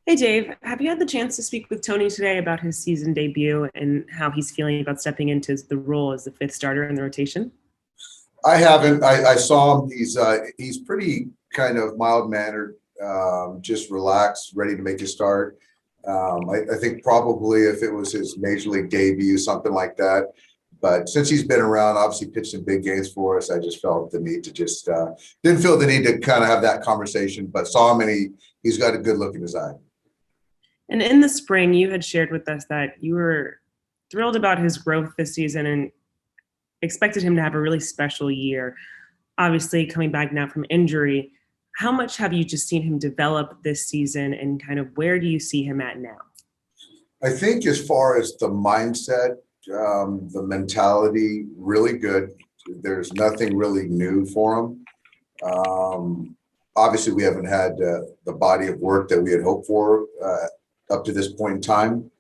Hey Dave, have you had the chance to speak with Tony today about his season debut and how he's feeling about stepping into the role as the fifth starter in the rotation? I haven't. I saw him. He's pretty kind of mild mannered, just relaxed, ready to make a start. I think probably if it was his major league debut, something like that. But since he's been around, obviously pitched in big games for us, I just felt the need to just didn't feel the need to kind of have that conversation. But saw him and he's got a good look in his eye. And in the spring, you had shared with us that you were thrilled about his growth this season and expected him to have a really special year. Obviously, coming back now from injury, how much have you just seen him develop this season and kind of where do you see him at now? I think as far as the mindset, the mentality, really good. There's nothing really new for him. Obviously, we haven't had the body of work that we had hoped for up to this point in time.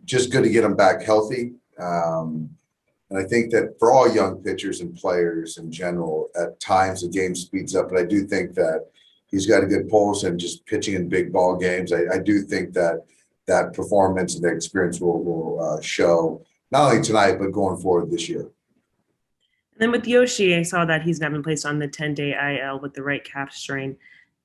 Just good to get him back healthy. And I think that for all young pitchers and players in general, at times the game speeds up. But I do think that he's got a good pulse and just pitching in big ball games. I do think that that performance and the experience will show not only tonight but going forward this year. And then with Yoshi, I saw that he's now been placed on the 10-day IL with the right calf strain.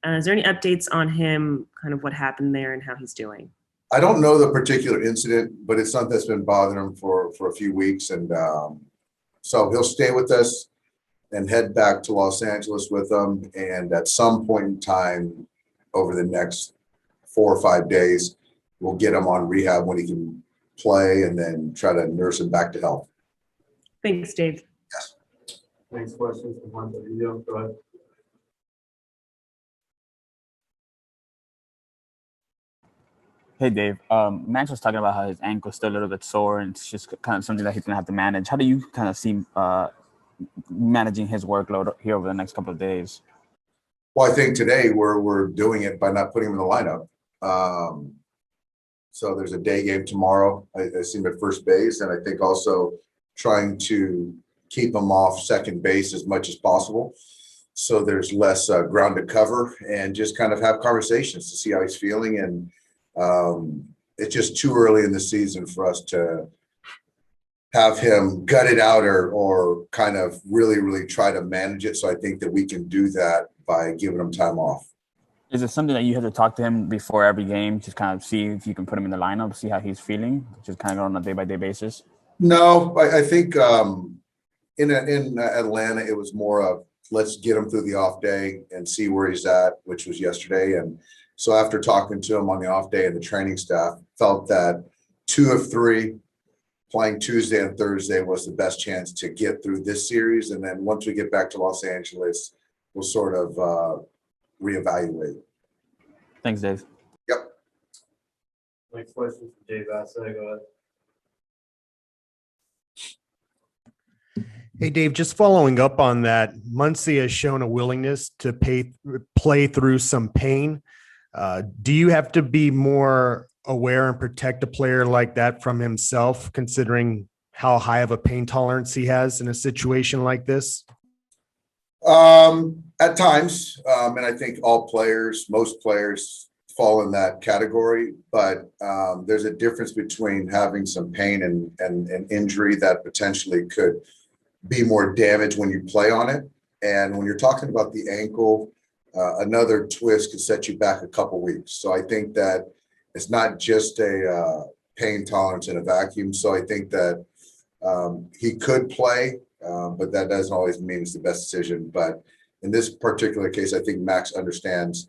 Is there any updates on him, kind of what happened there and how he's doing? I don't know the particular incident, but it's something that's been bothering him for a few weeks, and so he'll stay with us and head back to Los Angeles with them. And at some point in time, over the next 4 or 5 days, we'll get him on rehab when he can play, and then try to nurse him back to health. Thanks, Dave. Yes. Next question from Hunter. Go ahead. Hey Dave, Max was talking about how his ankle's still a little bit sore, and it's just kind of something that he's gonna have to manage. How do you kind of see managing his workload here over the next couple of days? Well, I think today we're doing it by not putting him in the lineup. So there's a day game tomorrow. I see him at first base, and I think also trying to keep him off second base as much as possible. So there's less ground to cover, and just kind of have conversations to see how he's feeling. And it's just too early in the season for us to have him gut it out or kind of really try to manage it. So I think that we can do that by giving him time off. Is it something that you have to talk to him before every game to kind of see if you can put him in the lineup, see how he's feeling, just kind of go on a day-by-day basis? No, I think in Atlanta, it was more of let's get him through the off day and see where he's at, which was yesterday. And so after talking to him on the off day, and the training staff felt that 2 of 3 playing Tuesday and Thursday was the best chance to get through this series. And then once we get back to Los Angeles, we'll sort of reevaluate. Thanks, Dave. Yep. Next question from Dave Assay. Go ahead. Hey, Dave, just following up on that, Muncy has shown a willingness to play through some pain. Do you have to be more aware and protect a player like that from himself, considering how high of a pain tolerance he has in a situation like this? At times, and I think most players fall in that category, but there's a difference between having some pain and injury that potentially could be more damage when you play on it. And when you're talking about the ankle, another twist could set you back a couple weeks. So I think that it's not just a pain tolerance in a vacuum. So I think that he could play, but that doesn't always mean it's the best decision. But in this particular case, I think Max understands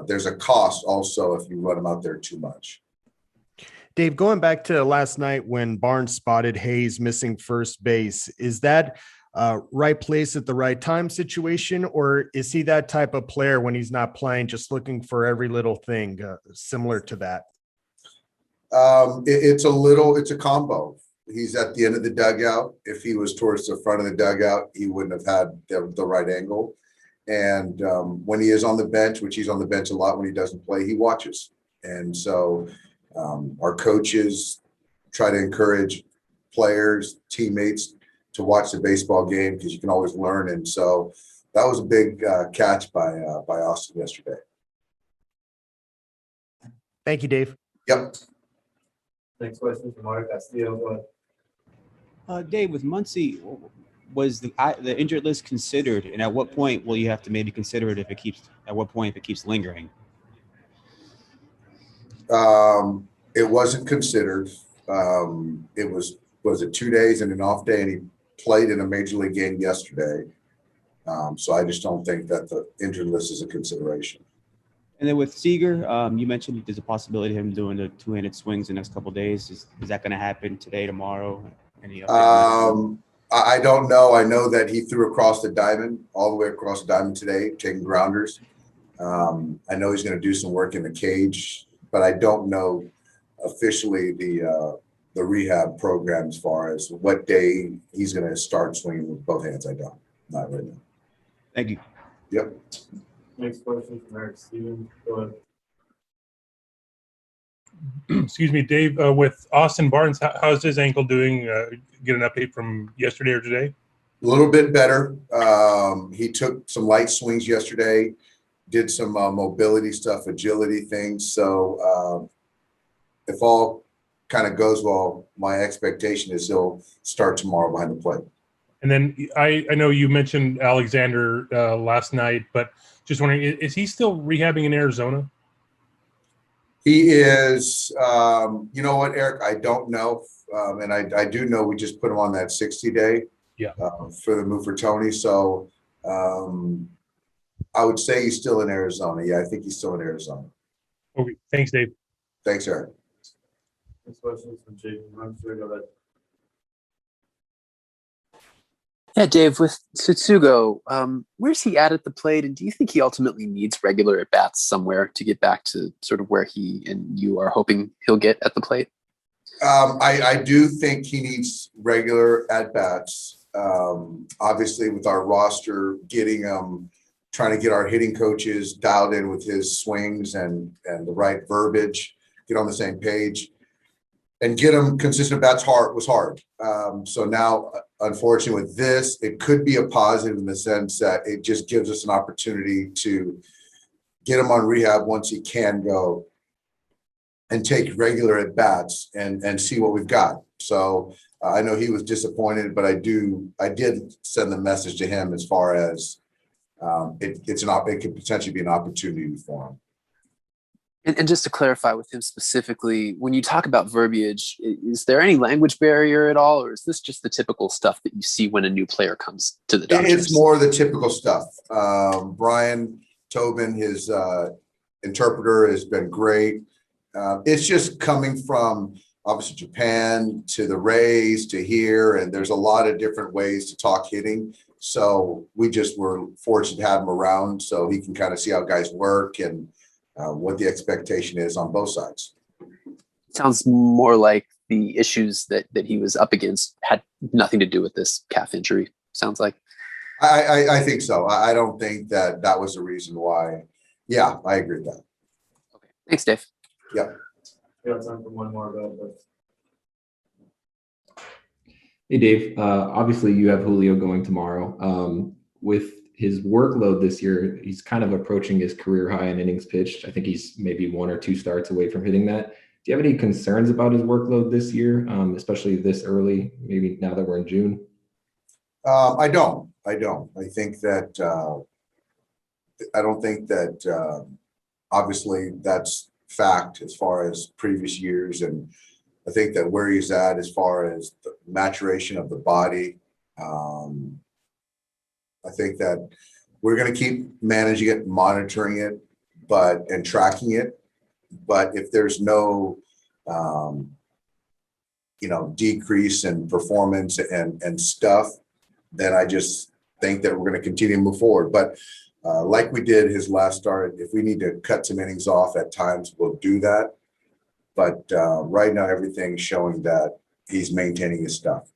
there's a cost also if you run him out there too much. Dave, going back to last night when Barnes spotted Hayes missing first base, is that right place at the right time situation, or is he that type of player when he's not playing, just looking for every little thing similar to that? It's a combo. He's at the end of the dugout. If he was towards the front of the dugout, he wouldn't have had the right angle. And when he is on the bench, which he's on the bench a lot when he doesn't play, he watches. And so our coaches try to encourage players, teammates to watch the baseball game because you can always learn. And so that was a big catch by Austin yesterday. Thank you, Dave. Yep. Next question from Mario Castillo. Go ahead. Dave, with Muncy, was the injured list considered, and at what point will you have to maybe consider it if it keeps lingering? It wasn't considered. It was it 2 days and an off day, and he played in a major league game yesterday. So I just don't think that the injured list is a consideration. And then with Seager, you mentioned there's a possibility of him doing the two-handed swings the next couple of days. Is that going to happen today, tomorrow? Any update? I don't know. I know that he threw across the diamond, all the way across the diamond today, taking grounders. I know he's going to do some work in the cage, but I don't know officially the rehab program as far as what day he's going to start swinging with both hands. I don't. Not right now. Thank you. Yep. Next question from Eric Stevens. Go ahead. Excuse me, Dave, with Austin Barnes, how's his ankle doing? Get an update from yesterday or today? A little bit better. He took some light swings yesterday, did some mobility stuff, agility things. So if all kind of goes well, my expectation is he'll start tomorrow behind the plate. And then I know you mentioned Alexander last night, but just wondering, is he still rehabbing in Arizona? He is, you know what, Eric, I don't know. And I do know we just put him on that 60-day for the move for Tony. So I would say he's still in Arizona. Yeah, I think he's still in Arizona. Okay, thanks, Dave. Thanks, Eric. Next question is from Jason Rumsford. Go ahead. Yeah, Dave, with Tsutsugo, where's he at the plate? And do you think he ultimately needs regular at-bats somewhere to get back to sort of where he and you are hoping he'll get at the plate? I do think he needs regular at-bats. Obviously, with our roster, trying to get our hitting coaches dialed in with his swings and the right verbiage, get on the same page, and get him consistent bats was hard. So now, unfortunately, with this, it could be a positive in the sense that it just gives us an opportunity to get him on rehab once he can go and take regular at bats and see what we've got. So I know he was disappointed, but I did send the message to him as far as it could potentially be an opportunity for him. And just to clarify with him specifically, when you talk about verbiage, is there any language barrier at all, or is this just the typical stuff that you see when a new player comes to the Dodgers? It's more the typical stuff. Brian Tobin, his interpreter, has been great. It's just coming from obviously Japan to the Rays to here, and there's a lot of different ways to talk hitting. So we just were fortunate to have him around so he can kind of see how guys work and what the expectation is on both sides. Sounds more like the issues that he was up against had nothing to do with this calf injury. Sounds like. I think so. I don't think that was the reason why. Yeah, I agree with that. Okay. Thanks, Dave. Yeah. We have time for one more. But Hey, Dave. Obviously, you have Julio going tomorrow. With his workload this year, he's kind of approaching his career high in innings pitched. I think he's maybe 1 or 2 starts away from hitting that. Do you have any concerns about his workload this year, especially this early, maybe now that we're in June? I don't. I think that I don't think that obviously that's fact as far as previous years. And I think that where he's at as far as the maturation of the body, I think that we're going to keep managing it, monitoring it, and tracking it. But if there's no, decrease in performance and stuff, then I just think that we're going to continue to move forward. But like we did his last start, if we need to cut some innings off at times, we'll do that. But right now, everything's showing that he's maintaining his stuff.